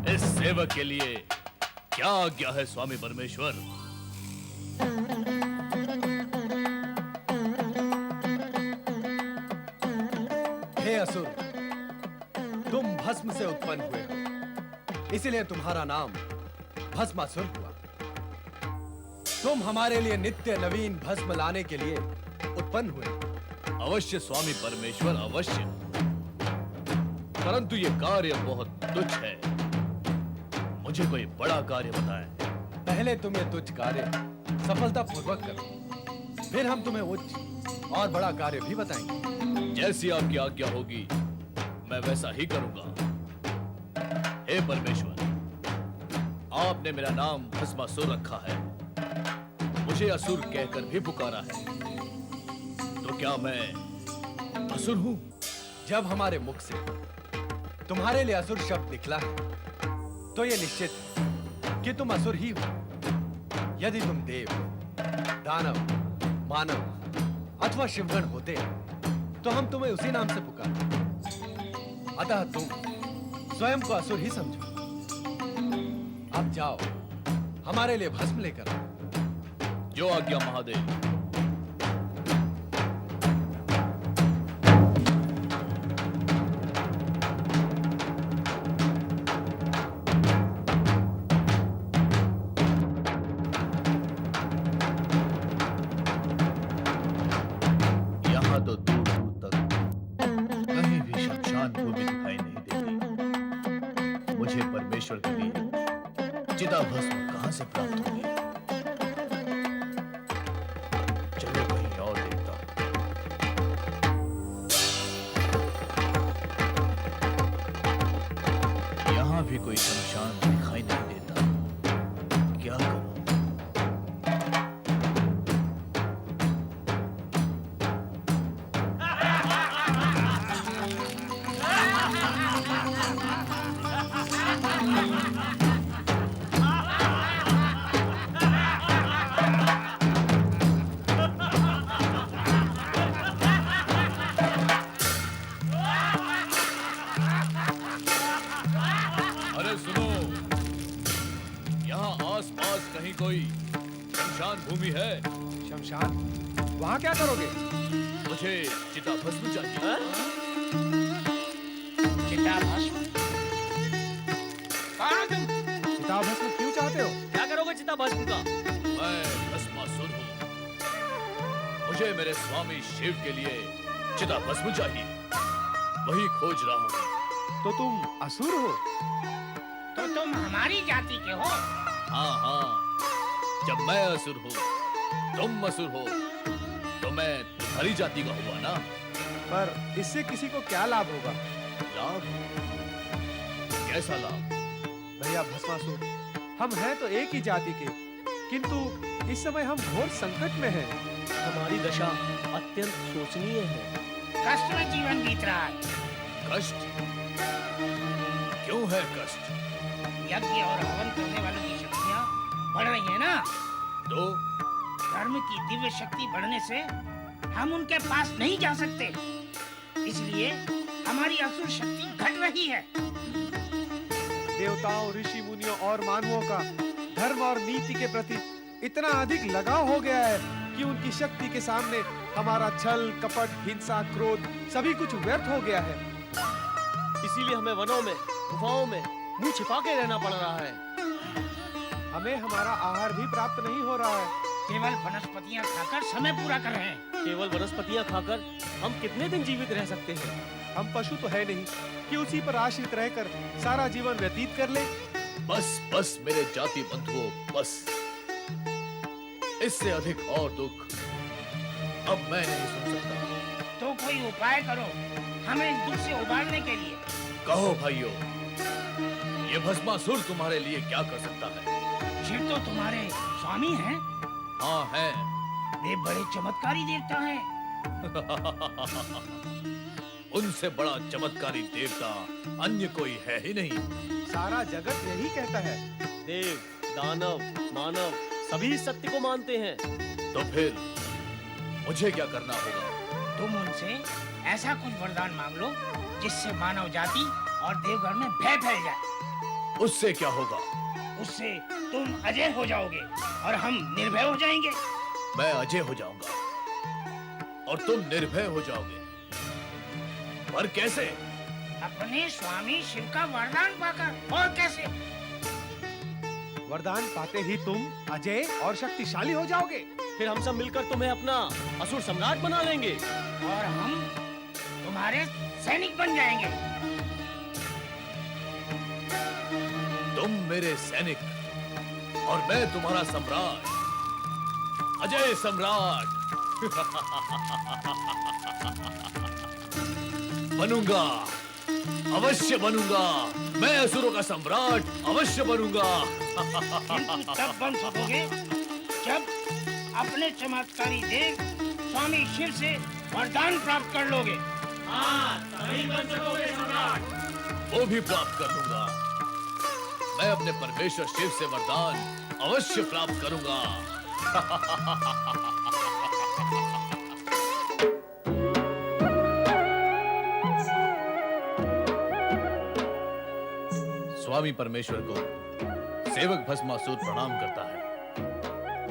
इस सेवक के लिए क्या आज्ञा है स्वामी परमेश्वर? हे असुर, तुम भस्म से उत्पन्न हुए हो, इसलिए तुम्हारा नाम भस्मासुर हुआ। तुम हमारे लिए नित्य नवीन भस्म लाने के लिए उत्पन्न हुए। अवश्य स्वामी परमेश्वर, अवश्य। परंतु ये कार्य बहुत तुच्छ है। मुझे कोई बड़ा कार्य बताएं। पहले तुम ये तुच्छ कार्य सफलतापूर्वक करो, फिर हम तुम्हें उच्च और बड़ा कार्य भी बताएंगे। जैसी आपकी आज्ञा होगी मैं वैसा ही करूंगा। हे परमेश्वर, आपने मेरा नाम भस्मासुर रखा है, मुझे असुर कहकर भी पुकारा है, तो क्या मैं असुर हूं? जब हमारे मुख से तुम्हारे लिए असुर शब्द निकला है, तो यह निश्चित है कि तुम असुर ही हो। यदि तुम देव, दानव, मानव अथवा शिवगण होते तो हम तुम्हें उसी नाम से पुकारते। अतः तुम स्वयं को असुर ही समझो। अब जाओ, हमारे लिए भस्म लेकर आओ। जो आज्ञा महादेव। यहाँ तो दूर दूर तक कहीं भी शमशान भूमि दिखाई नहीं देती। मुझे परमेश्वर के लिए चिता भस्म कहां से प्राप्त होगी? चलो कहीं और देखता हूं। यहां भी कोई शमशान दिखाई नहीं देता। क्या करूं? अरे सुनो, यहाँ आसपास कहीं कोई शमशान भूमि है? शमशान? वहां क्या करोगे? मुझे चिता भस्म चाहिए। चिता भस्म? कौन हो तुम? चिता भस्म क्यों चाहते हो? क्या करोगे चिता भस्म का? मैं भस्मासुर हूँ। मुझे मेरे स्वामी शिव के लिए चिता भस्म चाहिए। वही खोज रहा हूँ। तो तुम असुर हो? तो तुम हमारी जाति के हो? हाँ हाँ, जब मैं असुर हूँ, तुम असुर हो, तो मैं तुम्हारी जाति का हुआ ना? पर इससे किसी को क्या लाभ होगा? लाभ? कैसा लाभ? भैया भस्मासुर, हम हैं तो एक ही जाति के, किंतु इस समय हम घोर संकट में हैं। हमारी दशा अत्यंत शोचनीय है। कष्ट में जीवन बीत रहा है। कष्ट? क्यों है कष्ट? यज्ञ और हवन करने वालों की शक्तियाँ बढ़ रही है ना? तो धर्म की दिव्य शक्ति बढ़ने से हम उनके पास नहीं जा सकते, इसलिए हमारी असुर शक्ति घट रही है। देवताओं, ऋषि मुनियों और मानवों का धर्म और नीति के प्रति इतना अधिक लगाव हो गया है कि उनकी शक्ति के सामने हमारा छल, कपट, हिंसा, क्रोध सभी कुछ व्यर्थ हो गया है। इसीलिए हमें वनों में, गुफाओं में मुंह छिपा के रहना पड़ रहा है। हमें हमारा आहार भी प्राप्त नहीं हो रहा है। केवल वनस्पतियाँ खाकर समय पूरा कर रहे हैं। केवल वनस्पतियां खाकर हम कितने दिन जीवित रह सकते हैं? हम पशु तो है नहीं कि उसी पर आश्रित रहकर सारा जीवन व्यतीत कर ले। बस बस मेरे जाति बंधुओं, बस। इससे अधिक और दुख अब मैं नहीं सुन सकता। तो कोई उपाय करो हमें इस दुख से उबारने के लिए। कहो भाइयों, ये भस्मासुर तुम्हारे लिए क्या कर सकता है? शिव तो तुम्हारे स्वामी हैं। हाँ है। वे बड़े चमत्कारी देवता हैं। उनसे बड़ा चमत्कारी देवता अन्य कोई है ही नहीं। सारा जगत यही कहता है। देव, दानव, मानव सभी इस सत्य को मानते हैं। तो फिर मुझे क्या करना होगा? तुम उनसे ऐसा कुछ वरदान मांग लो जिससे मानव जाति और देवघर में भय फैल जाए। उससे क्या होगा? उससे तुम अजय हो जाओगे और हम निर्भय हो जाएंगे। मैं अजय हो जाऊंगा और तुम निर्भय हो जाओगे। पर कैसे? अपने स्वामी शिव का वरदान पाकर। और कैसे? वरदान पाते ही तुम अजय और शक्तिशाली हो जाओगे। फिर हम सब मिलकर तुम्हें अपना असुर सम्राट बना लेंगे। और हम तुम्हारे सैनिक बन जाएंगे। तुम मेरे सैनिक और मैं तुम्हारा सम्राट, अजय सम्राट। बनूंगा, अवश्य बनूंगा। मैं असुरों का सम्राट अवश्य बनूंगा। किंतु तब बन सकोगे जब अपने चमत्कारी देव स्वामी शिव से वरदान प्राप्त कर लोगे। हाँ, तभी बन सकोगे सम्राट। वो भी प्राप्त कर लूंगा। मैं अपने परमेश्वर शिव से वरदान अवश्य प्राप्त करूंगा। स्वामी परमेश्वर को सेवक भस्मासुर प्रणाम करता है।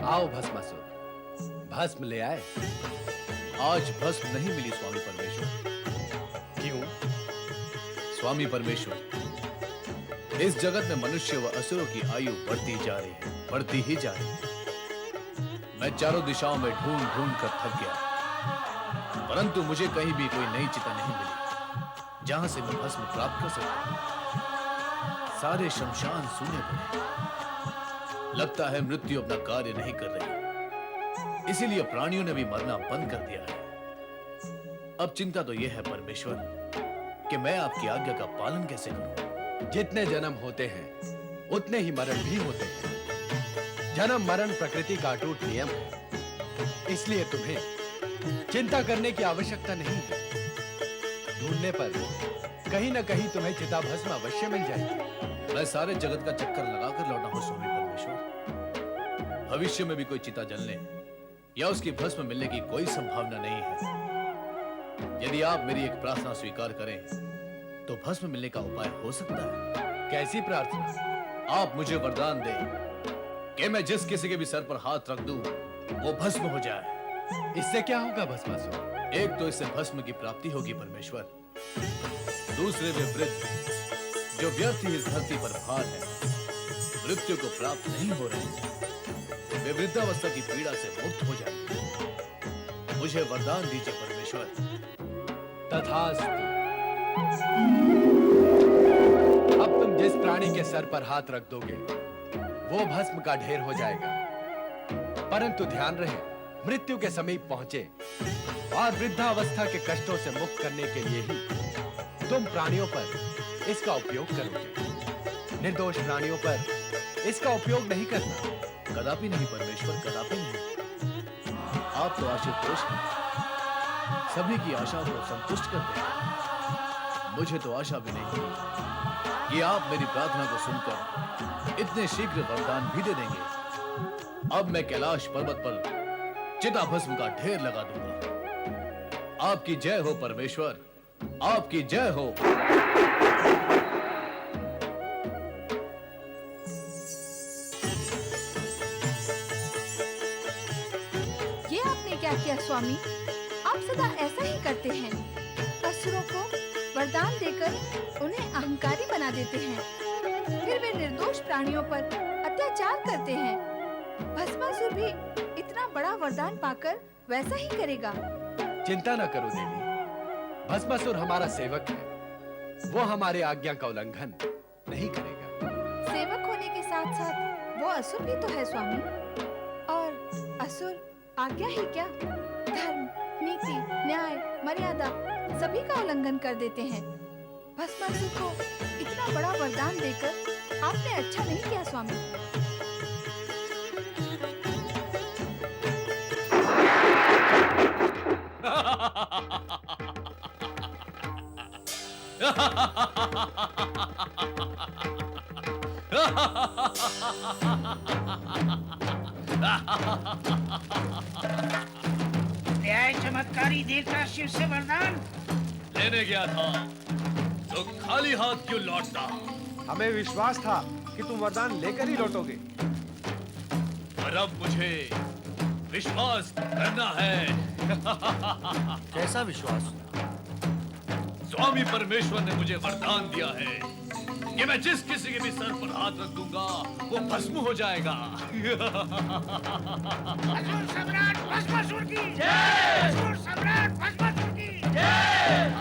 आओ भस्मासुर, भस्म ले आए। आज भस्म नहीं मिली स्वामी परमेश्वर। क्यों? स्वामी परमेश्वर, इस जगत में मनुष्य व असुरों की आयु बढ़ती जा रही है, बढ़ती ही जा रही है। मैं चारों दिशाओं में ढूंढ ढूंढ कर थक गया, परंतु मुझे कहीं भी कोई नई चिता नहीं मिली जहां से मैं भस्म प्राप्त कर सकूं। सारे शमशान सूने पड़े। लगता है मृत्यु अपना कार्य नहीं कर रही, इसीलिए प्राणियों ने भी मरना बंद कर दिया है। अब चिंता तो यह है परमेश्वर कि मैं आपकी आज्ञा का पालन कैसे करूं। जितने जन्म होते हैं उतने ही मरण भी होते हैं। जन्म मरण प्रकृति का अटूट नियम है, इसलिए तुम्हें चिंता करने की आवश्यकता नहीं है। ढूंढने पर कहीं न कहीं तुम्हें चिता भस्म अवश्य मिल जाएगी। मैं सारे जगत का चक्कर लगाकर लौटा हूं स्वामी परमेश्वर। भविष्य में भी कोई चिता जलने या उसकी भस्म मिलने की कोई संभावना नहीं है। यदि आप मेरी एक प्रार्थना स्वीकार करें तो भस्म मिलने का उपाय हो सकता है। कैसी प्रार्थना? आप मुझे वरदान दें कि मैं जिस किसी के भी सर पर हाथ रख दूं वो भस्म हो जाए। इससे क्या होगा भस्मासुर? एक तो इससे भस्म की प्राप्ति होगी परमेश्वर, दूसरे वे वृद्ध जो व्यर्थ ही इस धरती पर भार है, मृत्यु को प्राप्त नहीं हो रहे, वे वृद्धावस्था की पीड़ा से मुक्त हो जाएंगे। मुझे वरदान दीजिए परमेश्वर। तथास्तु। अब तुम जिस प्राणी के सर पर हाथ रख दोगे वो भस्म का ढेर हो जाएगा, परंतु ध्यान रहे मृत्यु के समीप पहुंचे और वृद्धावस्था के कष्टों से मुक्त करने के लिए ही तुम प्राणियों पर इसका उपयोग करोगे। निर्दोष प्राणियों पर इसका उपयोग नहीं करना। कदापि नहीं परमेश्वर, कदापि नहीं। आप तो आशुतोष हैं, सभी की आशा को संतुष्ट करते हैं। मुझे तो आशा भी नहीं थी कि आप मेरी प्रार्थना को सुनकर इतने शीघ्र वरदान भी दे देंगे। अब मैं कैलाश पर्वत पर चिता भस्म का ढेर लगा दूंगा। आपकी जय हो परमेश्वर, आपकी जय हो। ये आपने क्या किया स्वामी? आप सदा ऐसा ही करते हैं। असुरों को वरदान देकर उन्हें अहंकारी बना देते हैं, फिर वे निर्दोष प्राणियों पर अत्याचार करते हैं। भस्मासुर भी इतना बड़ा वरदान पाकर वैसा ही करेगा। चिंता न करो देवी, भस्मासुर हमारा सेवक है, वो हमारे आज्ञा का उल्लंघन नहीं करेगा। सेवक होने के साथ साथ वो असुर भी तो है स्वामी। और असुर आज्ञा ही क्या, धर्म, नीति, न्याय, मर्यादा सभी का उल्लंघन कर देते हैं। भस्मासुर को इतना बड़ा वरदान देकर आपने अच्छा नहीं किया स्वामी। ले आए चमत्कारी देवता शिव से वरदान। लेने गया था तो खाली हाथ क्यों लौटता? हमें विश्वास था कि तुम वरदान लेकर ही लौटोगे। पर अब मुझे विश्वास करना है। कैसा विश्वास? स्वामी परमेश्वर ने मुझे वरदान दिया है कि मैं जिस किसी के भी सर पर हाथ रख दूंगा वो भस्म हो जाएगा। असुर सम्राट भस्मासुर की जय। असुर सम्राट भस्मासुर की जय।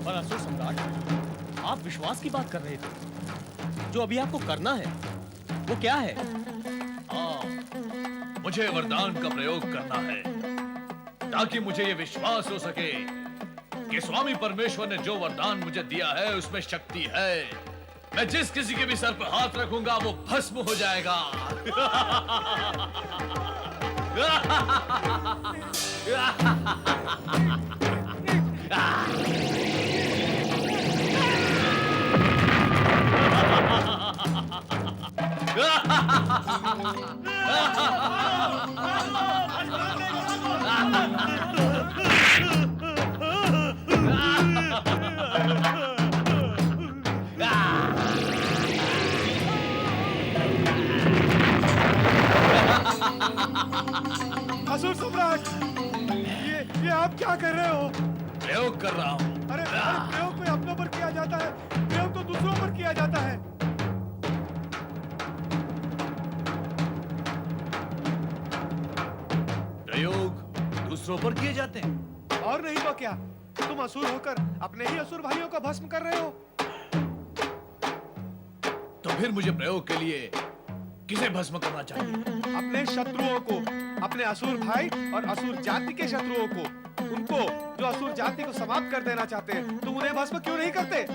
पर असुर सम्राट, आप विश्वास की बात कर रहे थे। जो अभी आपको करना है वो क्या है? हाँ, मुझे वरदान का प्रयोग करना है ताकि मुझे ये विश्वास हो सके कि स्वामी परमेश्वर ने जो वरदान मुझे दिया है उसमें शक्ति है। मैं जिस किसी के भी सर पर हाथ रखूंगा वो भस्म हो जाएगा। असुर सम्राट, ये आप क्या कर रहे हो? प्रयोग कर रहा हूँ। अरे प्रयोग कोई अपनों पर किया जाता है, प्रयोग तो दूसरों पर किया जाता है। प्रयोग दूसरों पर किए जाते हैं। और नहीं तो क्या, तुम असुर होकर अपने ही असुर भाइयों का भस्म कर रहे हो। तो फिर मुझे प्रयोग के लिए किसे भस्म करना चाहिए? अपने शत्रुओं को, अपने असुर भाई और असुर जाति के शत्रुओं को, उनको जो असुर जाति को समाप्त कर देना चाहते हैं। तुम उन्हें भस्म क्यों नहीं करते?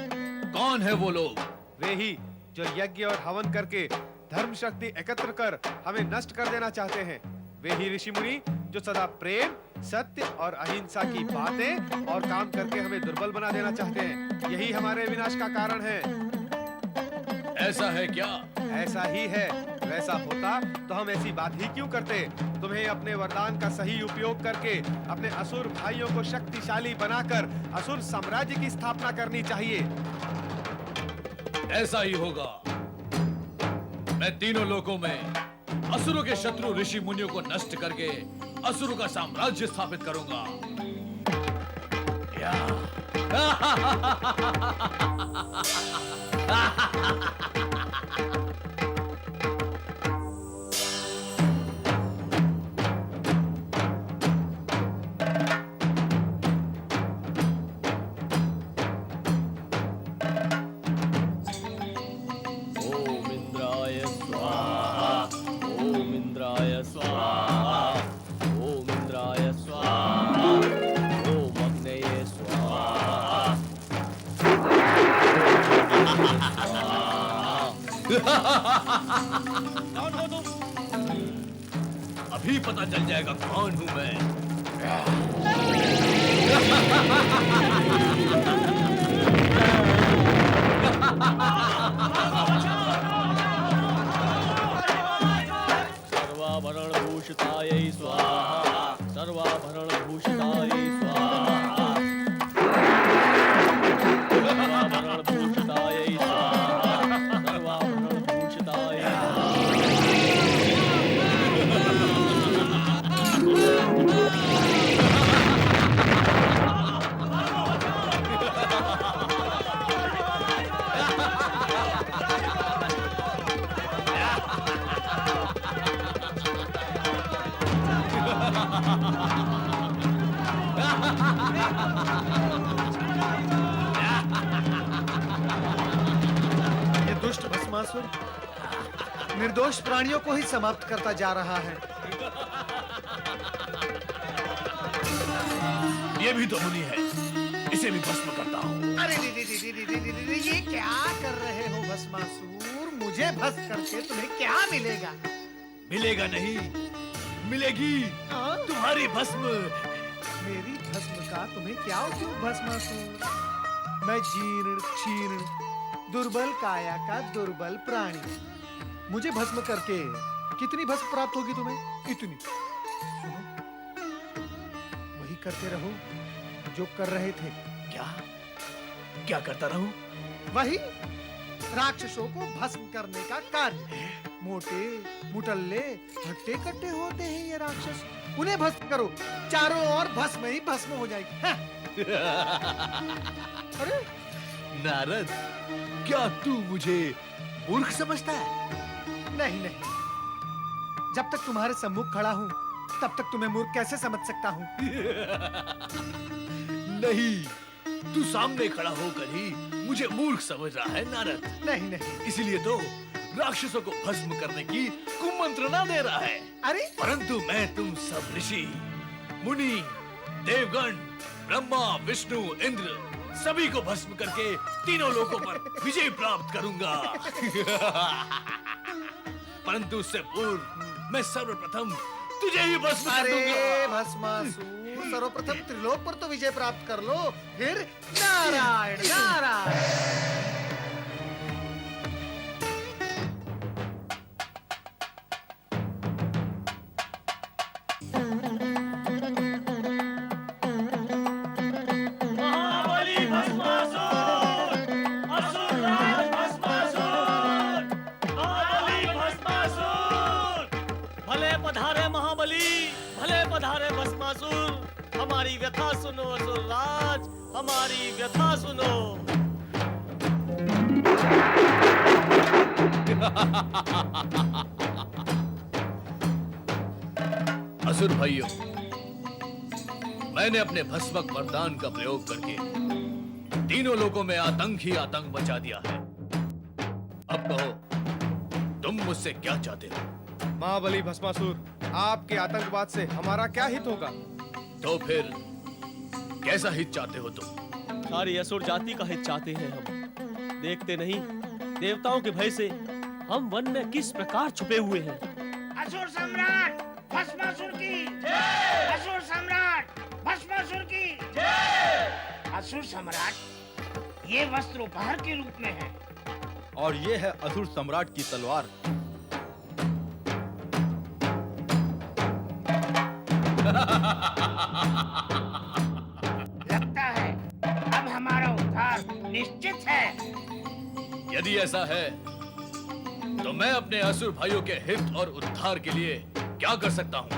कौन है वो लोग? वे ही जो यज्ञ और हवन करके धर्म शक्ति एकत्र कर हमें नष्ट कर देना चाहते हैं। वे ही ऋषि मुनि जो सदा प्रेम, सत्य और अहिंसा की बातें और काम करके हमें दुर्बल बना देना चाहते हैं। यही हमारे विनाश का कारण है। ऐसा है क्या? ऐसा ही है। वैसा होता तो हम ऐसी बात ही क्यों करते? तुम्हें अपने वरदान का सही उपयोग करके अपने असुर भाइयों को शक्तिशाली बनाकर असुर साम्राज्य की स्थापना करनी चाहिए। ऐसा ही होगा। मैं तीनों लोकों में असुरों के शत्रु ऋषि मुनियों को नष्ट करके असुरों का साम्राज्य स्थापित करूंगा। ओम इंद्राय स्वाहा, ओम इंद्राय स्वाहा, ओम इंद्राय स्वाहा, ओम अग्नये स्वाहा। कौन हो तुम? अभी पता चल जाएगा कौन हूं मैं। सर्वाभरण भूषितायै स्वाहा, सर्वाभरण भूषितायै स्वाहा, सर्वाभरण भूषितायै स्वाहा, सर्वाभरण भूषितायै ये दुष्ट भस्मासुर निर्दोष प्राणियों को ही समाप्त करता जा रहा है। ये भी तो मुनि है, इसे भी भस्म करता हूँ। अरे ये क्या कर रहे हो भस्मासुर? मुझे भस्म करके तुम्हें क्या मिलेगा? मिलेगा नहीं, मिलेगी तुम्हारी भस्म। मेरी भस्म का तुम्हें क्या उपयोग भस्मासुर? मैं जीर्ण क्षीर्ण दुर्बल काया का दुर्बल प्राणी। मुझे भस्म करके कितनी भस्म प्राप्त होगी तुम्हें? इतनी। सुनो, वही करते रहो जो कर रहे थे। क्या क्या करता रहूं? वही राक्षसों को भस्म करने का कार्य। मोटे मुटल्ले हट्टे कट्टे होते हैं ये राक्षस, उन्हें भस्म करो, चारों ओर भस्म ही भस्म हो जाएगी। हाँ। अरे नारद, क्या तू मुझे मूर्ख समझता है? नहीं नहीं, जब तक तुम्हारे सम्मुख खड़ा हूं तब तक तुम्हें मूर्ख कैसे समझ सकता हूं? नहीं, तू सामने खड़ा होकर ही मुझे मूर्ख समझ रहा है नारद। नहीं नहीं। इसीलिए तो राक्षसों को भस्म करने की कुमंत्रणा दे रहा है। अरे परंतु मैं तुम सब ऋषि, मुनि, देवगण, ब्रह्मा, विष्णु, इंद्र सभी को भस्म करके तीनों लोकों पर विजय प्राप्त करूंगा। परंतु उससे पूर्व मैं सर्वप्रथम तुझे ही भस्म कर अरे दूंगा। भस्मासुर, सर्वप्रथम त्रिलोक पर तो विजय प्राप्त कर लो, फिर नारायण नारायण। महाबली भस्मासुर, असुरराज भस्मासुर, महाबली भस्मासुर। भले पधारे महाबली, भले पधारे भस्मासुर। हमारी व्यथा सुनो असुरराज, हमारी व्यथा सुनो। असुर भाइयों, मैंने अपने भस्मक वरदान का प्रयोग करके तीनों लोगों में आतंक ही आतंक मचा दिया है। अब कहो, तुम मुझसे क्या चाहते हो? महाबली भस्मासुर, आपके आतंकवाद से हमारा क्या हित होगा? तो फिर कैसा हित चाहते हो तुम? सारी असुर जाति का हित चाहते हैं हम। देखते नहीं, देवताओं के भय से हम वन में किस प्रकार छुपे हुए हैं। असुर सम्राट भस्मासुर की जय। असुर सम्राट भस्मासुर की जय। असुर सम्राट, ये वस्त्र उपहार के रूप में है। और ये है असुर सम्राट की तलवार। लगता है अब हमारा उद्धार निश्चित है। यदि ऐसा है तो मैं अपने असुर भाइयों के हित और उद्धार के लिए क्या कर सकता हूँ?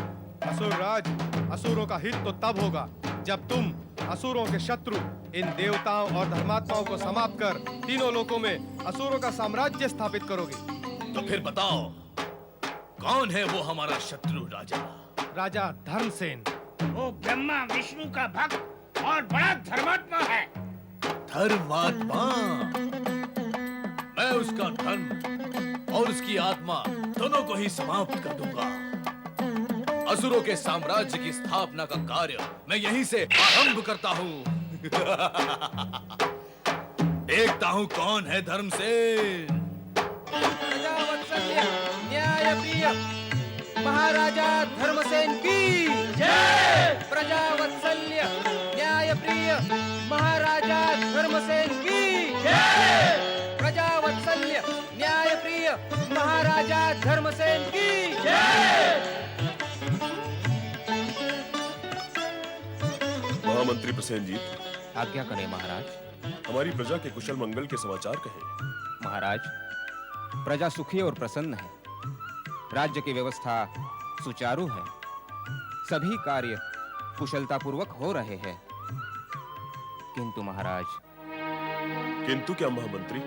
असुर राज, असुरों का हित तो तब होगा जब तुम असुरों के शत्रु इन देवताओं और धर्मात्माओं को समाप्त कर तीनों लोकों में असुरों का साम्राज्य स्थापित करोगे। तो फिर बताओ, कौन है वो हमारा शत्रु राजा? राजा धर्मसेन। वो ब्रह्मा विष्णु का भक्त और बड़ा धर्मात्मा है। धर्मात्मा? मैं उसका धर्म और उसकी आत्मा दोनों को ही समाप्त कर दूंगा। असुरों के साम्राज्य की स्थापना का कार्य मैं यहीं से आरंभ करता हूँ। देखता हूँ कौन है धर्मसेन। प्रजावत्सल्य न्यायप्रिय महाराजा धर्मसेन की जय। प्रजावत्सल्य न्यायप्रिय महाराजा धर्मसेन की जय। प्रजावत्सल्य न्यायप्रिय महाराजा धर्मसेन की जय। महामंत्री प्रसेन जी, आज्ञा करें महाराज। हमारी प्रजा के कुशल मंगल के समाचार कहें। महाराज, प्रजा सुखी और प्रसन्न है। राज्य की व्यवस्था सुचारू है। सभी कार्य कुशलतापूर्वक हो रहे हैं। किंतु महाराज। किंतु क्या महामंत्री?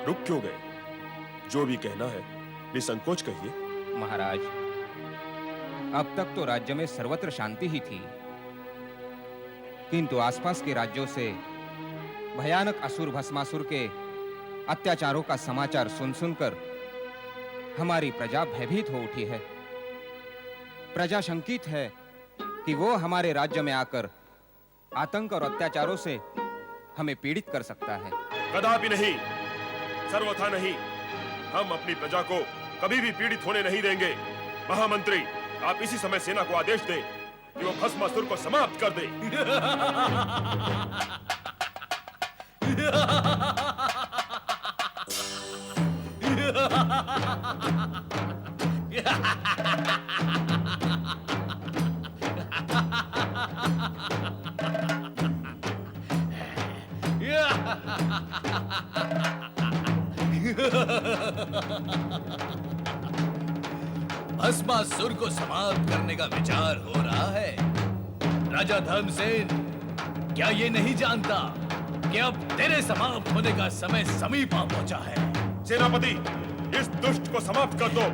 रुक क्यों गए? जो भी कहना है निसंकोच कहिए। महाराज, अब तक तो राज्य में सर्वत्र शांति ही थी, किंतु आसपास के राज्यों से भयानक असुर भस्मासुर के अत्याचारों का समाचार सुन सुनकर हमारी प्रजा भयभीत हो उठी है। प्रजा शंकित है कि वो हमारे राज्य में आकर आतंक और अत्याचारों से हमें पीड़ित कर सकता है। कदापि नहीं, सर्वथा नहीं। हम अपनी प्रजा को कभी भी पीड़ित होने नहीं देंगे। महामंत्री, आप इसी समय सेना को आदेश दें कि वो भस्मासुर को समाप्त कर दे। भस्मासुर को समाप्त करने का विचार हो रहा है। राजा धर्मसेन, क्या ये नहीं जानता कि अब तेरे समाप्त होने का समय समीप आ पहुंचा है? सेनापति, इस दुष्ट को समाप्त कर दो।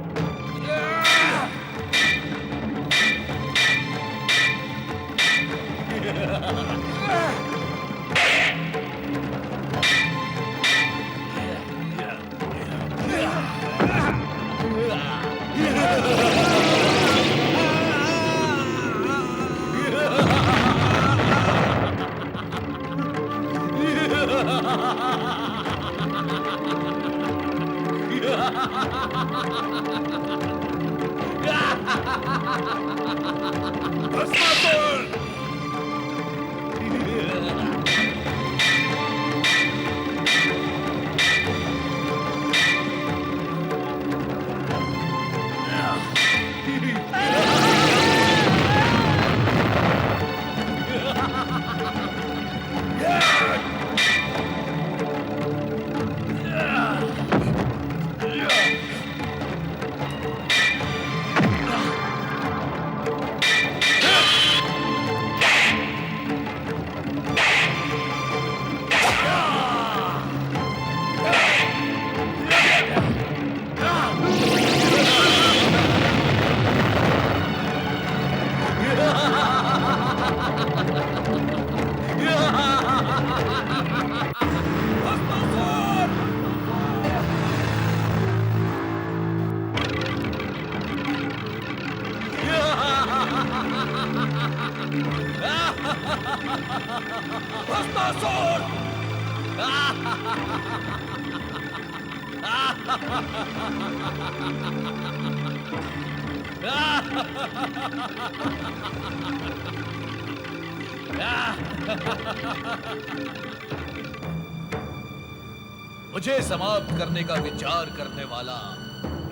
मुझे समाप्त करने का विचार करने वाला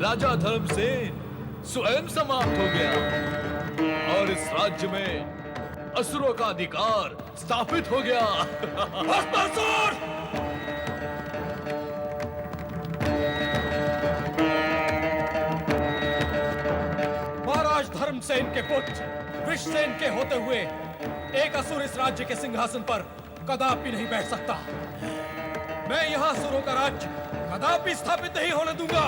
राजा धर्मसेन स्वयं समाप्त हो गया और इस राज्य में असुरों का अधिकार स्थापित हो गया। भस्मासुर! महाराज धर्मसेन के पुत्र वृषसेन के होते हुए एक असुर इस राज्य के सिंहासन पर कदापि नहीं बैठ सकता। मैं यहाँ असुरों का राज्य कदापि स्थापित नहीं होने दूंगा।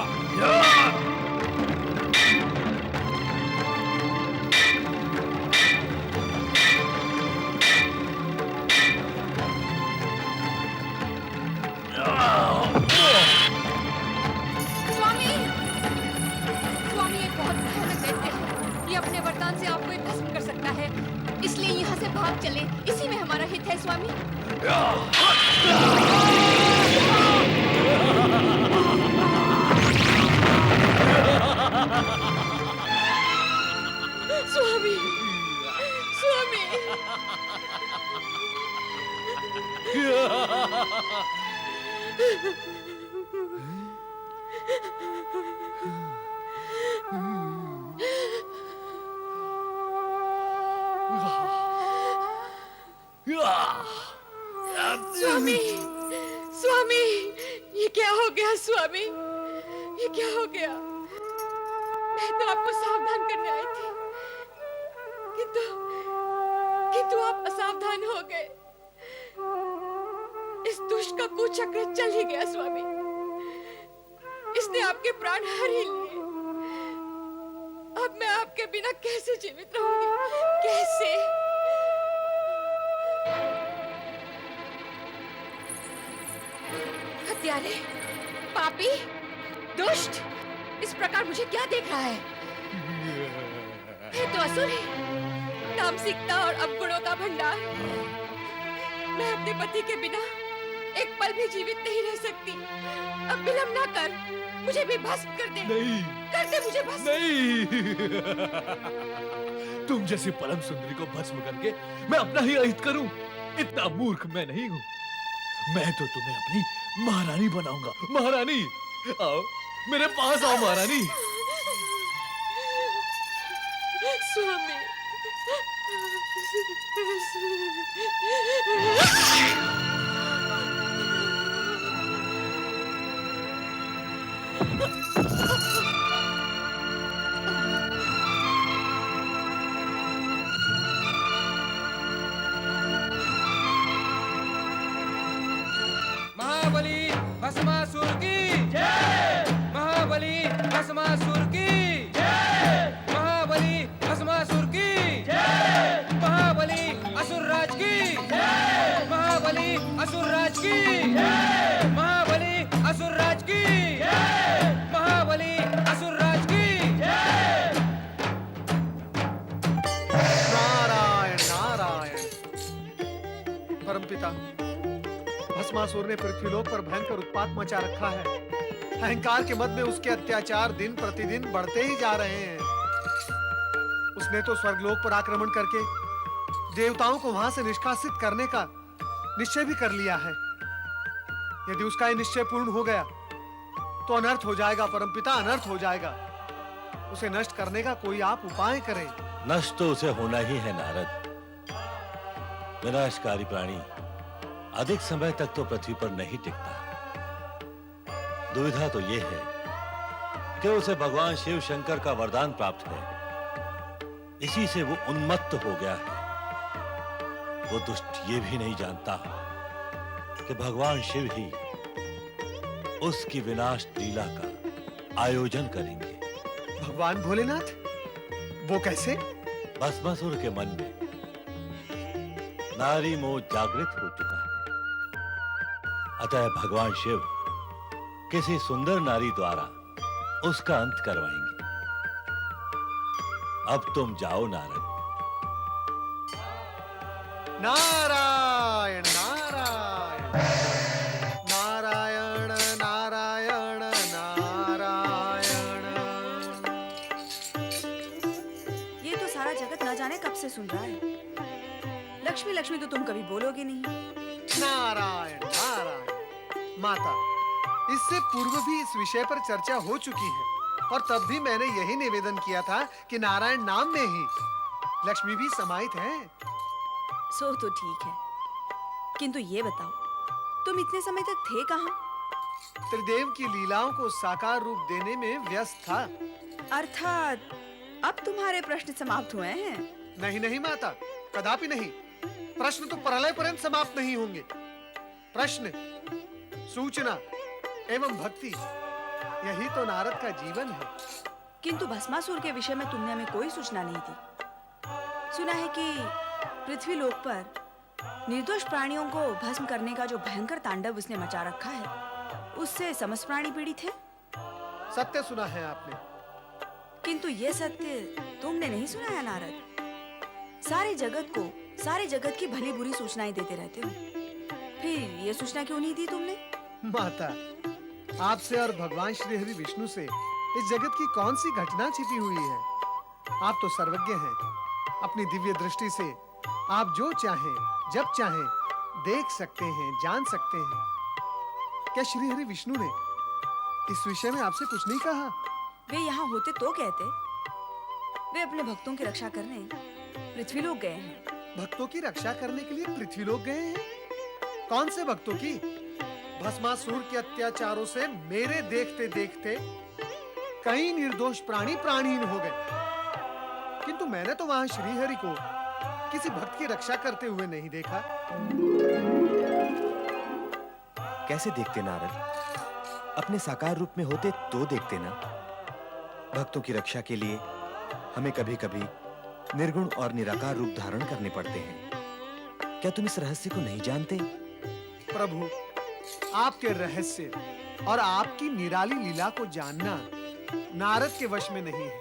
स्वामी, स्वामी ये बहुत भयानक दैत्य है। ये अपने वरदान से आपको एक भस्म कर सकता है, इसलिए यहाँ से भाग चले, इसी में हमारा हित है स्वामी। स्वामी, स्वामी, स्वामी, स्वामी, ये क्या हो गया स्वामी? ये क्या हो गया? मैं तो आपको सावधान करने आई थी, किंतु आप असावधान हो गए। इस दुष्ट का कुचक्र चल ही गया स्वामी। इसने आपके प्राण हर ही लिए। अब मैं आपके बिना कैसे जीवित रहूंगी? कैसे? हत्यारे, पापी, दुष्ट, इस प्रकार मुझे क्या देख रहा है? ये तो असुर है, तामसिकता और अवगुणों का भंडार। मैं अपने पति के बिना एक पल भी जीवित नहीं रह सकती। अब विलंब ना कर, मुझे भी भस्म कर दे। नहीं, कर दे मुझे भस्म। नहीं। तुम जैसी परम सुंदरी को भस्म करके मैं अपना ही अहित करूं, इतना मूर्ख मैं नहीं हूं। मैं तो तुम्हें अपनी महारानी बनाऊंगा। महारानी, आओ मेरे पास आओ महारानी। महाबली भस्मासुर की जय। महाबली भस्मासुर की जय। महाबली भस्मासुर की जय। महाबली असुर राज की जय। महाबली असुर राज की जय। महाबली असुर राज की जय। महाबली असुर राज की जय। नारायण नारायण। परमपिता, भस्मासुर ने पृथ्वीलोक पर भयंकर उत्पात मचा रखा है। अहंकार के मद में उसके अत्याचार दिन प्रतिदिन बढ़ते ही जा रहे हैं। उसने तो स्वर्गलोक पर आक्रमण करके देवताओं को वहां से निष्कासित करने का निश्चय भी कर लिया है। यदि उसका यह निश्चय पूर्ण हो गया तो अनर्थ हो जाएगा परमपिता, अनर्थ हो जाएगा। उसे नष्ट करने का कोई आप उपाय करें। नष्ट तो उसे होना ही है नारद। विनाशकारी प्राणी अधिक समय तक तो पृथ्वी पर नहीं टिकता। दुविधा तो यह है कि उसे भगवान शिव शंकर का वरदान प्राप्त है, इसी से वो उन्मत्त हो गया है। वो दुष्ट ये भी नहीं जानता कि भगवान शिव ही उसकी विनाश लीला का आयोजन करेंगे। भगवान भोलेनाथ? वो कैसे? भस्मासुर के मन में नारी मोह जागृत हो चुका है। अतः भगवान शिव किसी सुंदर नारी द्वारा उसका अंत करवाएंगे। अब तुम जाओ नारद। नारायण नारायण नारायण नारायण नारायण। ये तो सारा जगत न जाने कब से सुन रहा है। लक्ष्मी लक्ष्मी तो तुम कभी बोलोगे नहीं। नारायण नारायण। माता, इससे पूर्व भी इस विषय पर चर्चा हो चुकी है और तब भी मैंने यही निवेदन किया था कि नारायण नाम में ही लक्ष्मी भी समाहित है। सो तो ठीक है, किंतु ये बताओ, तुम इतने समय तक थे कहाँ? त्रिदेव की लीलाओं को साकार रूप देने में व्यस्त था। अर्थात अब तुम्हारे प्रश्न समाप्त हुए हैं? नहीं नहीं माता, कदापि नहीं। प्रश्न तो प्रलय पर्यंत समाप्त नहीं होंगे। प्रश्न, सूचना एवं भक्ति, यही तो नारद का जीवन है। किंतु भस्मासुर के विषय में तुमने हमें कोई सूचना नहीं दी। सुना है कि पृथ्वी लोक पर निर्दोष प्राणियों को भस्म करने का जो भयंकर तांडव उसने मचा रखा है, उससे समस्त प्राणी पीड़ित है। सत्य सुना है आपने। किंतु ये सत्य तुमने नहीं सुना है नारद। सारे जगत को, सारे जगत की भली बुरी सूचनाएं देते रहते हो, फिर ये सूचना क्यों नहीं दी तुमने? माता, आपसे और भगवान श्री हरि विष्णु से इस जगत की कौन सी घटना छिपी हुई है? आप तो सर्वज्ञ हैं। अपनी दिव्य दृष्टि से आप जो चाहें, जब चाहें देख सकते हैं, जान सकते हैं। क्या श्री हरि विष्णु ने इस विषय में आपसे कुछ नहीं कहा? वे यहाँ होते तो कहते। वे अपने भक्तों की रक्षा करने पृथ्वी लोक गए हैं। भक्तों की रक्षा करने के लिए पृथ्वी लोक गए हैं? कौन से भक्तों की? भस्मासुर के अत्याचारों से मेरे देखते देखते कई निर्दोष प्राणी प्राणहीन हो गए, किंतु मैंने तो वहां श्रीहरि को किसी भक्त की रक्षा करते हुए नहीं देखा। कैसे देखते नारद? अपने साकार रूप में होते तो देखते ना। भक्तों की रक्षा के लिए हमें कभी-कभी निर्गुण और निराकार रूप धारण करने पड़ते हैं। क्या तुम इस रहस्य को नहीं जानते? प्रभु, आपके रहस्य और आपकी निराली लीला को जानना नारद के वश में नहीं है।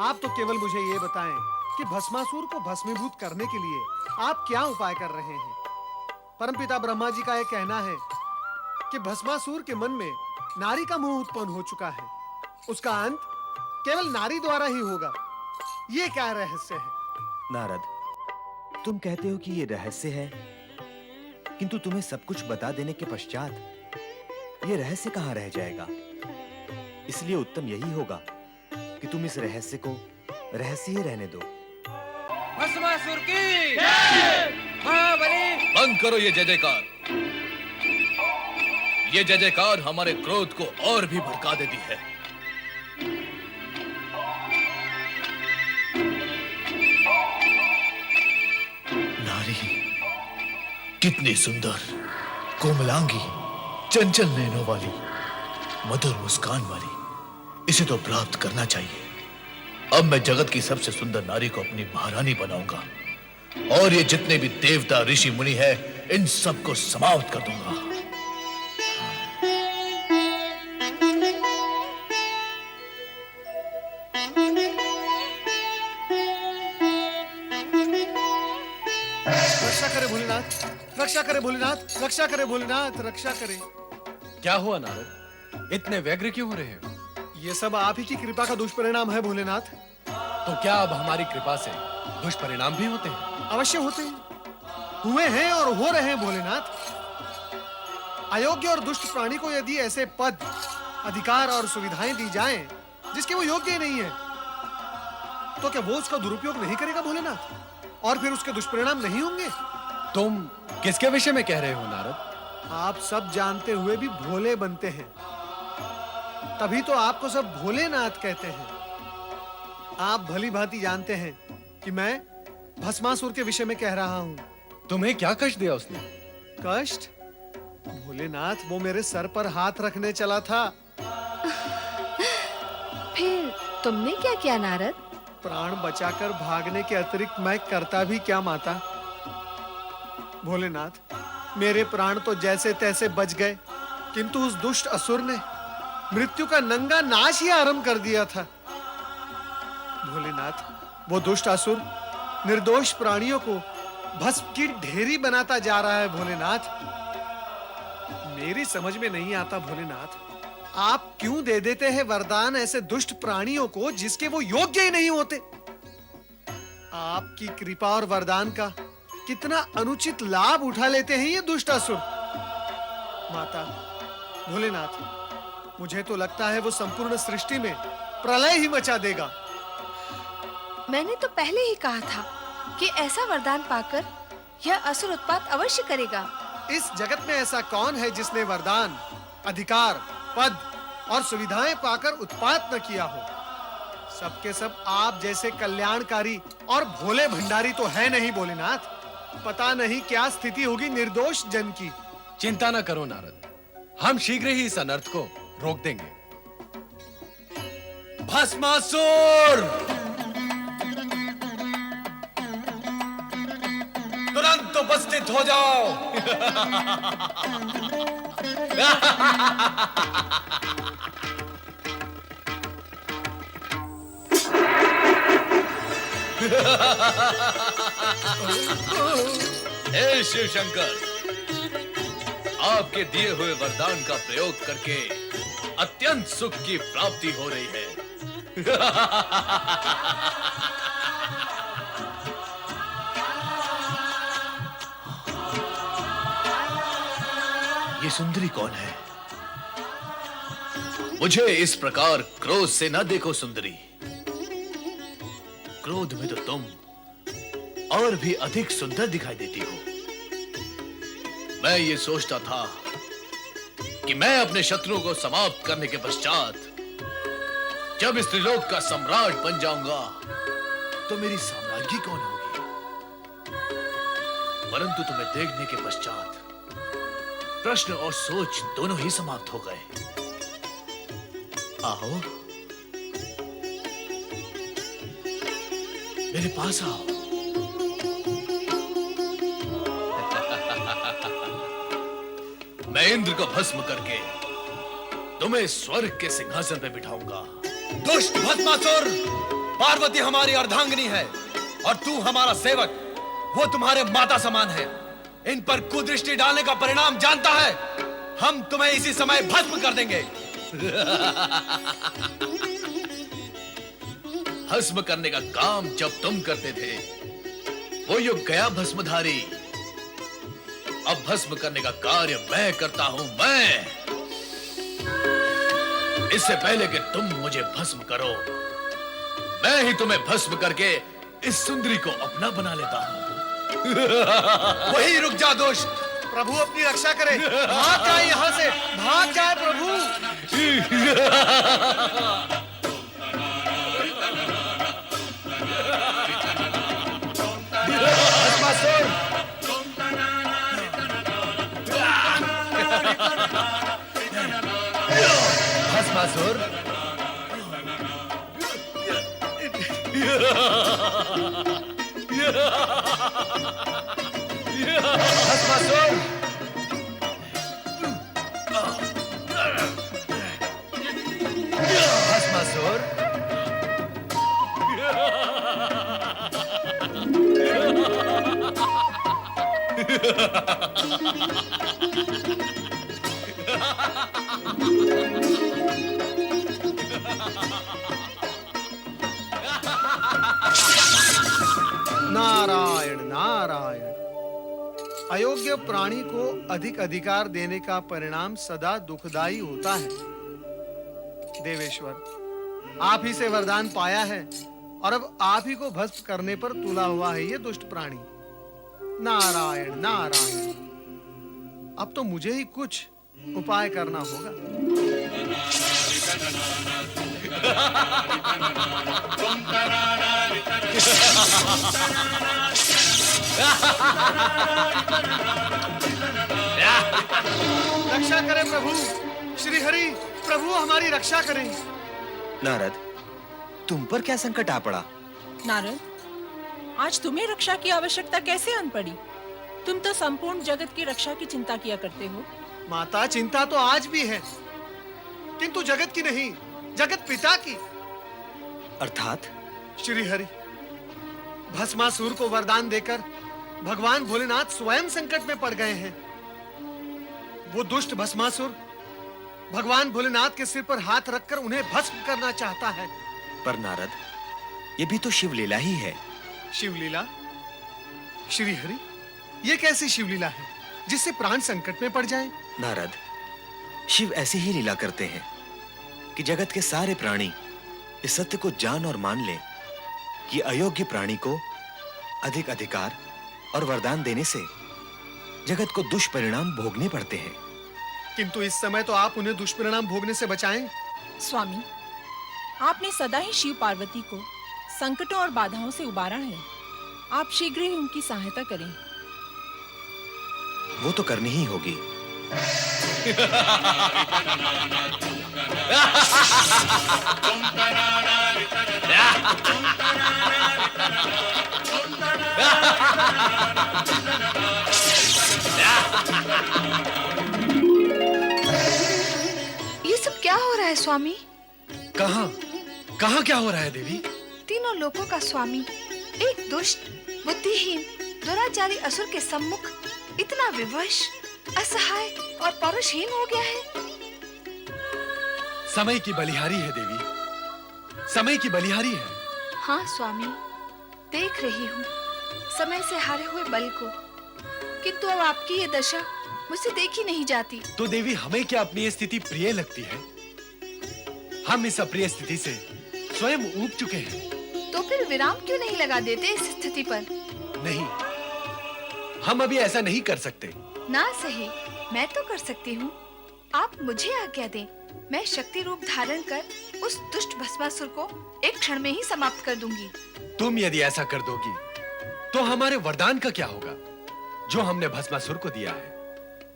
आप तो केवल मुझे ये बताएं कि भस्मासुर को भस्मीभूत करने के लिए आप क्या उपाय कर रहे हैं? परमपिता ब्रह्मा जी का यह कहना है कि भस्मासुर के मन में नारी का मोह उत्पन्न हो चुका है। उसका अंत केवल नारी द्वारा ही होगा। ये क्या रहस्य है? नारद, तुम कहते हो कि ये रहस्य है, किंतु तुम्हें सब कुछ बता देने के पश्चात ये रहस्य कहां रह जाएगा? इसलिए उत्तम यही होगा कि तुम इस रहस्य को रहस्य ही रहने दो। भस्मासुर की महाबली। बंद करो ये जय जयकार। ये जय जयकार हमारे क्रोध को और भी भड़का देती है। नारी कितनी सुंदर, कोमलांगी, चंचल नैनों वाली, मधुर मुस्कान वाली, इसे तो प्राप्त करना चाहिए। अब मैं जगत की सबसे सुंदर नारी को अपनी महारानी बनाऊंगा और ये जितने भी देवता ऋषि मुनि हैं, इन सबको समाप्त कर दूंगा। रक्षा करे भोलेनाथ, रक्षा करे भोलेनाथ, रक्षा करे भोलेनाथ, रक्षा करे। क्या हुआ नारद, इतने व्यग्र क्यों हो रहे हो? ये सब आप ही की कृपा का दुष्परिणाम है भोलेनाथ। तो क्या अब हमारी कृपा से दुष्परिणाम भी होते हैं? अवश्य होते हैं, हुए हैं और हो रहे हैं भोलेनाथ। अयोग्य और दुष्ट प्राणी को यदि ऐसे पद, अधिकार और सुविधाएं दी जाएं जिसके वो योग्य ही नहीं है, तो क्या वो उसका दुरुपयोग नहीं करेगा भोलेनाथ? और फिर उसके दुष्परिणाम नहीं होंगे? तुम किसके विषय में कह रहे हो नारद? आप सब जानते हुए भी भोले बनते हैं, तभी तो आपको सब भोलेनाथ कहते हैं। आप भली भांति जानते हैं कि मैं भस्मासुर के विषय में कह रहा हूं। तुम्हें क्या कष्ट दिया उसने? कष्ट? भोलेनाथ, वो मेरे सर पर हाथ रखने चला था। फिर तुमने क्या किया नारद? प्राण बचाकर भागने के अतिरिक्त मैं करता भी क्या माता? भोलेनाथ, मेरे प्राण तो जैसे तैसे बच गए, किंतु उस दुष्ट असुर ने मृत्यु का नंगा नाश ही आरंभ कर दिया था। भोलेनाथ, वो दुष्ट असुर निर्दोष प्राणियों को भस्म की ढेरी बनाता जा रहा है। भोलेनाथ, मेरी समझ में नहीं आता भोलेनाथ, आप क्यों दे देते हैं वरदान ऐसे दुष्ट प्राणियों को जिसके वो योग्य ही नहीं होते? आपकी कृपा और वरदान का कितना अनुचित लाभ उठा लेते हैं ये दुष्ट असुर। माता, भोलेनाथ, मुझे तो लगता है वो संपूर्ण सृष्टि में प्रलय ही मचा देगा। मैंने तो पहले ही कहा था कि ऐसा वरदान पाकर यह असुर उत्पात अवश्य करेगा। इस जगत में ऐसा कौन है जिसने वरदान, अधिकार, पद और सुविधाएं पाकर उत्पात न किया हो? सबके सब आप जैसे कल्याणकारी और भोले भंडारी तो है नहीं भोलेनाथ। पता नहीं क्या स्थिति होगी निर्दोष जन की। चिंता न करो नारद, हम शीघ्र ही इस अनर्थ को रोक देंगे। भस्मासुर, तुरंत उपस्थित हो जाओ। हे शिव शंकर, आपके दिए हुए वरदान का प्रयोग करके अत्यंत सुख की प्राप्ति हो रही है। ये सुंदरी कौन है? मुझे इस प्रकार क्रोध से न देखो सुंदरी। क्रोध में तो तुम और भी अधिक सुंदर दिखाई देती हो। मैं ये सोचता था कि मैं अपने शत्रुओं को समाप्त करने के पश्चात जब इस त्रिलोक का सम्राट बन जाऊंगा तो मेरी साम्राज्ञी कौन होगी? परंतु तुम्हें देखने के पश्चात प्रश्न और सोच दोनों ही समाप्त हो गए। आओ, मेरे पास आओ। मैं इंद्र को भस्म करके तुम्हें स्वर्ग के सिंहासन पे बिठाऊंगा। दुष्ट भस्मासुर, पार्वती हमारी अर्धांगिनी है और तू हमारा सेवक। वो तुम्हारे माता समान है। इन पर कुदृष्टि डालने का परिणाम जानता है। हम तुम्हें इसी समय भस्म कर देंगे। भस्म करने का काम जब तुम करते थे वो युग गया भस्मधारी। अब भस्म करने का कार्य मैं करता हूं। मैं, इससे पहले कि तुम मुझे भस्म करो, मैं ही तुम्हें भस्म करके इस सुंदरी को अपना बना लेता हूं। वही रुक जा दुष्ट। प्रभु अपनी रक्षा करे, भाग जाए यहाँ से, भाग जाए प्रभु। भस्मासुर, भस्मासुर, भस्मासुर, भस्मासुर, नारायण नारायण। अयोग्य प्राणी को अधिक अधिकार देने का परिणाम सदा दुखदाई होता है। देवेश्वर, आप ही से वरदान पाया है और अब आप ही को भस्म करने पर तुला हुआ है ये दुष्ट प्राणी। नारायण नारायण। अब तो मुझे ही कुछ उपाय करना होगा। रक्षा करें प्रभु, श्री हरि प्रभु हमारी रक्षा करें। नारद, तुम पर क्या संकट आ पड़ा? नारद, आज तुम्हें रक्षा की आवश्यकता कैसे आन पड़ी? तुम तो संपूर्ण जगत की रक्षा की चिंता किया करते हो। माता, चिंता तो आज भी है, किंतु जगत की नहीं, जगत पिता की। अर्थात? श्री हरि, भस्मासुर को वरदान देकर भगवान भोलेनाथ स्वयं संकट में पड़ गए हैं। वो दुष्ट भस्मासुर भगवान भोलेनाथ के सिर पर हाथ रखकर उन्हें भस्म करना चाहता है। पर नारद, ये भी तो शिवलीला ही है। शिवलीला? श्री हरि, ये कैसी शिवलीला है जिससे प्राण संकट में पड़ जाए? नारद, शिव ऐसी ही लीला करते हैं कि जगत के सारे प्राणी इस सत्य को जान और मान ले कि अयोग्य प्राणी को अधिक अधिकार और वरदान देने से जगत को दुष्परिणाम भोगने पड़ते हैं। किंतु इस समय तो आप उन्हें दुष्परिणाम भोगने से बचाएं। स्वामी, आपने सदा ही शिव पार्वती को संकटों और बाधाओं से उबारा है। आप शीघ्र ही उनकी सहायता करें। वो तो करनी ही होगी। ये सब क्या हो रहा है स्वामी? कहाँ कहाँ क्या हो रहा है देवी? तीनों लोकों का स्वामी एक दुष्ट, बुद्धिहीन, दुराचारी असुर के सम्मुख इतना विवश, असहाय और पौरुषहीन हो गया है। समय की बलिहारी है देवी, समय की बलिहारी है। हाँ स्वामी, देख रही हूँ समय से हारे हुए बल को, किंतु अब आपकी ये दशा मुझसे देखी नहीं जाती। तो देवी, हमें क्या अपनी ये स्थिति प्रिय लगती है? हम इस अप्रिय स्थिति से स्वयं ऊब चुके हैं। तो फिर विराम क्यों नहीं लगा देते इस स्थिति पर? नहीं, हम अभी ऐसा नहीं कर सकते। ना सही, मैं तो कर सकती हूँ। आप मुझे आज्ञा दें, मैं शक्ति रूप धारण कर उस दुष्ट भस्मासुर को एक क्षण में ही समाप्त कर दूंगी। तुम यदि ऐसा कर दोगी तो हमारे वरदान का क्या होगा जो हमने भस्मासुर को दिया है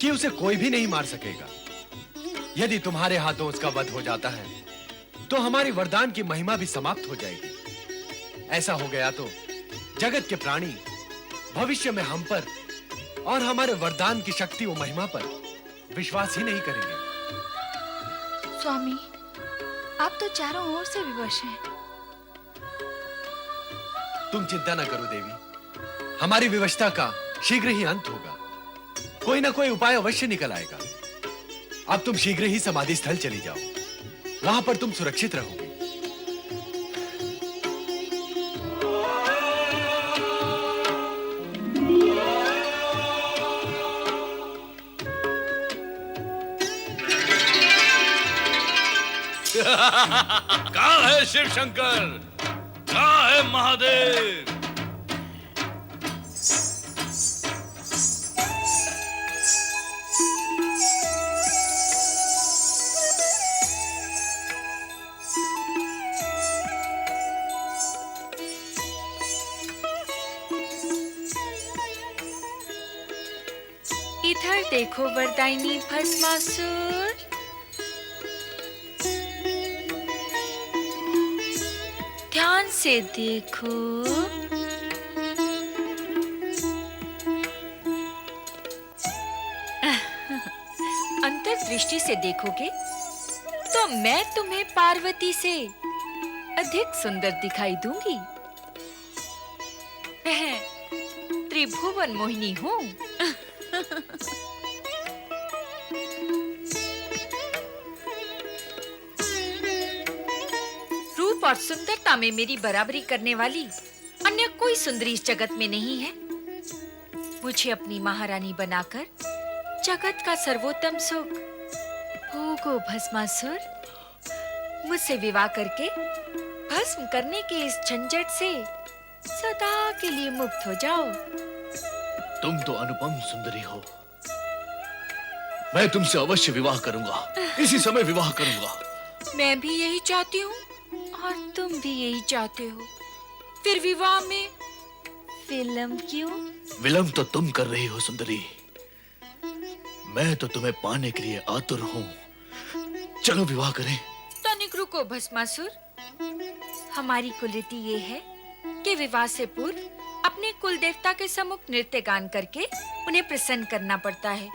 कि उसे कोई भी नहीं मार सकेगा? यदि तुम्हारे हाथों उसका वध हो जाता है तो हमारी वरदान की महिमा भी समाप्त हो जाएगी। ऐसा हो गया तो जगत के प्राणी भविष्य में हम पर और हमारे वरदान की शक्ति और महिमा पर विश्वास ही नहीं करेंगे। स्वामी, आप तो चारों ओर से विवश हैं। तुम चिंता न करो देवी, हमारी विवशता का शीघ्र ही अंत होगा। कोई ना कोई उपाय अवश्य निकल आएगा। अब तुम शीघ्र ही समाधि स्थल चली जाओ, वहां पर तुम सुरक्षित रहोगे। कहाँ है शिव शंकर? कहाँ है महादेव? इधर देखो वरदायिनी भस्मासुर। ध्यान से देखो। अंतर्दृष्टि से देखोगे तो मैं तुम्हें पार्वती से अधिक सुंदर दिखाई दूंगी। मैं त्रिभुवन मोहिनी हूँ। रूप और सुंदरता में मेरी बराबरी करने वाली अन्य कोई सुंदरी इस जगत में नहीं है। मुझे अपनी महारानी बनाकर जगत का सर्वोत्तम सुख भोगो भस्मासुर। मुझसे विवाह करके भस्म करने के इस झंझट से सदा के लिए मुक्त हो जाओ। तुम तो अनुपम सुंदरी हो। मैं तुमसे अवश्य विवाह करूंगा, इसी समय विवाह करूंगा। मैं भी यही चाहती हूँ और तुम भी यही चाहते हो। फिर विवाह में विलंब क्यों? विलंब तो तुम कर रही हो सुंदरी। मैं तो तुम्हें पाने के लिए आतुर हूँ। चलो विवाह करें। तनिक रुको भस्मासुर। हमारी कुलरीति ये है कि विवाह से पूर्व अपने कुल देवता के सम्मुख नृत्य गान करके उन्हें प्रसन्न करना पड़ता है।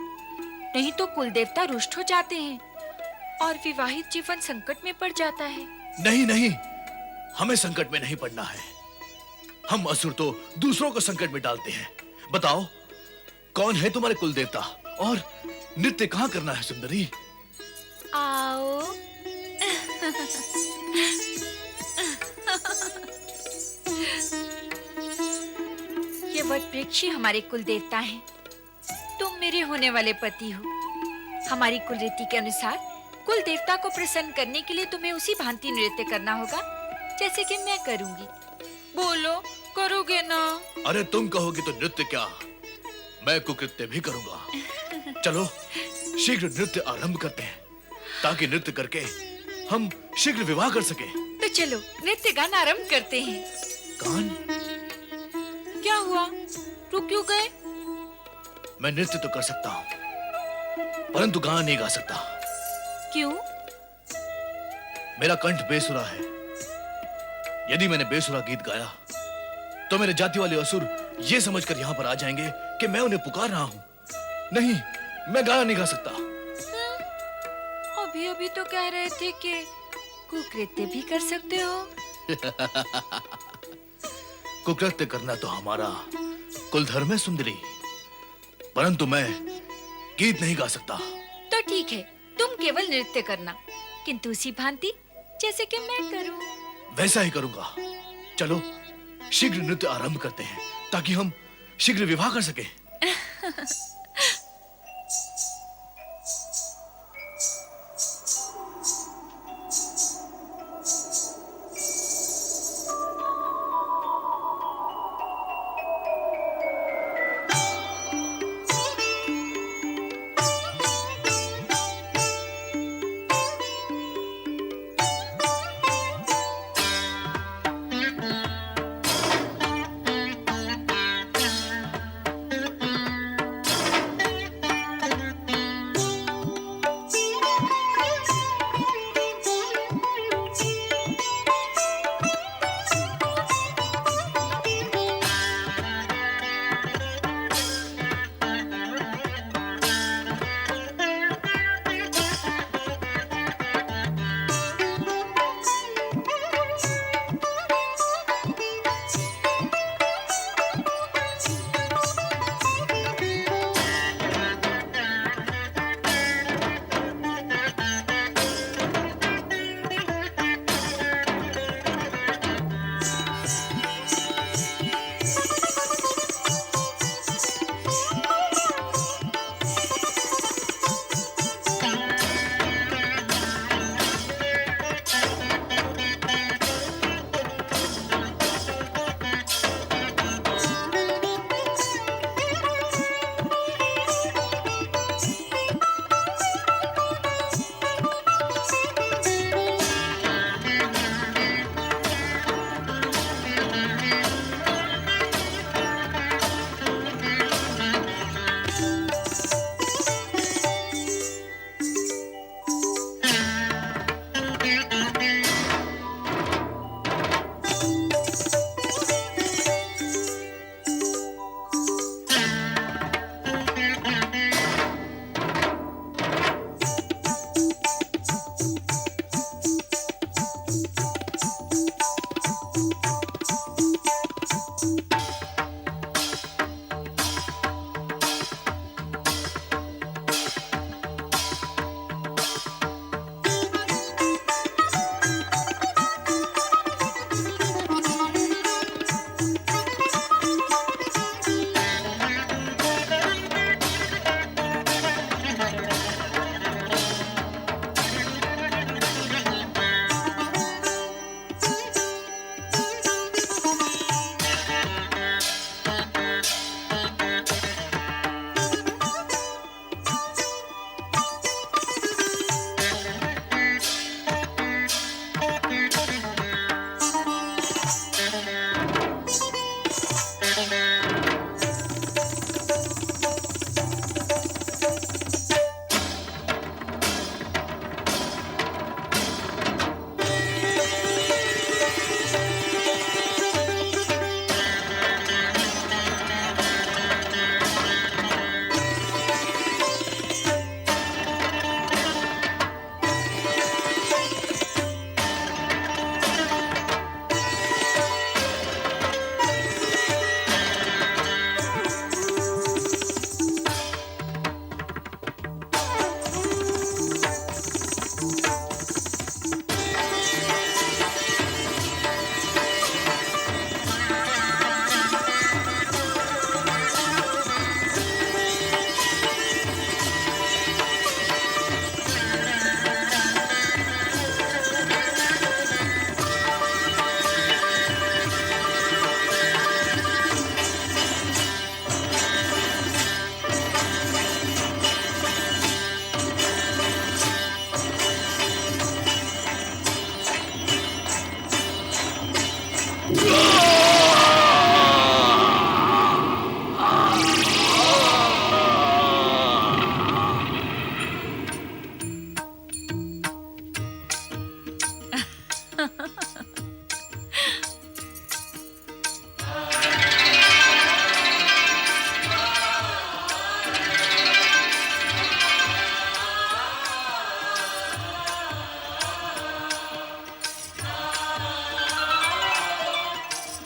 नहीं तो कुल देवता रुष्ट हो जाते हैं और विवाहित जीवन संकट में पड़ जाता है। नहीं नहीं, हमें संकट में नहीं पड़ना है। हम असुर तो दूसरों को संकट में डालते हैं। बताओ, कौन है तुम्हारे कुल देवता और नृत्य कहाँ करना है सुंदरी? आओ। ये वट वृक्ष ही हमारे कुल देवता हैं। तुम मेरे होने वाले पति हो। हमारी कुल रीति के अनुसार कुल देवता को प्रसन्न करने के लिए तुम्हें उसी भांति नृत्य करना होगा जैसे कि मैं करूंगी। बोलो, करोगे ना? अरे तुम कहोगे तो नृत्य क्या, मैं कुकृत्य भी करूंगा। चलो शीघ्र नृत्य आरंभ करते हैं ताकि नृत्य करके हम शीघ्र विवाह कर सके। तो चलो नृत्य गान आरंभ करते हैं। गान? क्या हुआ, रुक क्यों गए? मैं नृत्य तो कर सकता हूँ परंतु गान नहीं गा सकता। क्यों? मेरा कंठ बेसुरा है। यदि मैंने बेसुरा गीत गाया तो मेरे जाति वाले असुर ये समझकर यहाँ पर आ जाएंगे कि मैं उन्हें पुकार रहा हूँ। नहीं, मैं गाना नहीं गा सकता। अभी अभी तो कह रहे थे कि कुकृत्य भी कर सकते हो। कुकृत्य करना तो हमारा कुल धर्म है सुंदरी, परंतु मैं गीत नहीं गा सकता। तो ठीक है, तुम केवल नृत्य करना, किंतु उसी भांति जैसे कि मैं करूं। वैसा ही करूंगा। चलो शीघ्र नृत्य आरंभ करते हैं ताकि हम शीघ्र विवाह कर सकें।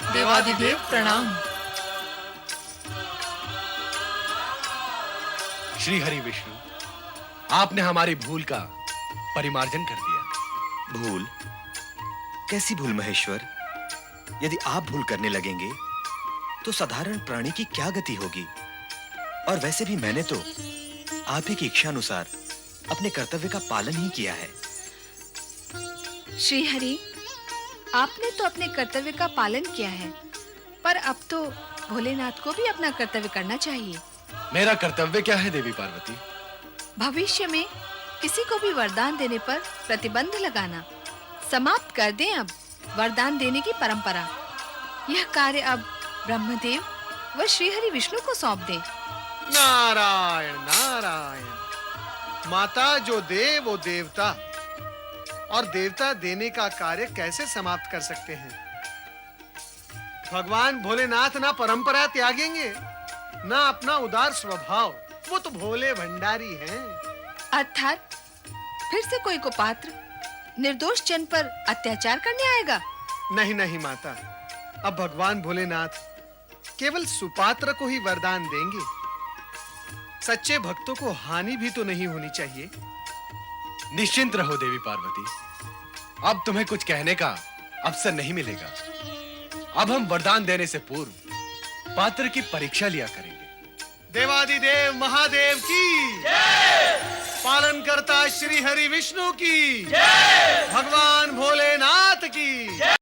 देवादिदेव प्रणाम। श्री हरि विष्णु, आपने हमारी भूल का परिमार्जन कर दिया। भूल? कैसी भूल महेश्वर? यदि आप भूल करने लगेंगे तो साधारण प्राणी की क्या गति होगी? और वैसे भी मैंने तो आप ही की इच्छा अनुसार अपने कर्तव्य का पालन ही किया है। श्री हरि, आपने तो अपने कर्तव्य का पालन किया है, पर अब तो भोलेनाथ को भी अपना कर्तव्य करना चाहिए। मेरा कर्तव्य क्या है देवी पार्वती? भविष्य में किसी को भी वरदान देने पर प्रतिबंध लगाना। समाप्त कर दें अब वरदान देने की परंपरा। यह कार्य अब ब्रह्मदेव व श्री हरि विष्णु को सौंप दें। नारायण नारायण। माता, जो दे वो देवता, और देवता देने का कार्य कैसे समाप्त कर सकते हैं? भगवान भोलेनाथ ना परंपरा त्यागेंगे, ना अपना उदार स्वभाव। वो तो भोले भंडारी हैं। अर्थात फिर से कोई को पात्र निर्दोष जन पर अत्याचार करने आएगा? नहीं नहीं माता, अब भगवान भोलेनाथ केवल सुपात्र को ही वरदान देंगे। सच्चे भक्तों को हानि भी तो नहीं होनी चाहिए। निश्चिंत रहो देवी पार्वती, अब तुम्हें कुछ कहने का अवसर नहीं मिलेगा। अब हम वरदान देने से पूर्व पात्र की परीक्षा लिया करेंगे। देवादिदेव महादेव की जय। पालन करता श्री हरि विष्णु की जय। भगवान भोलेनाथ की जय।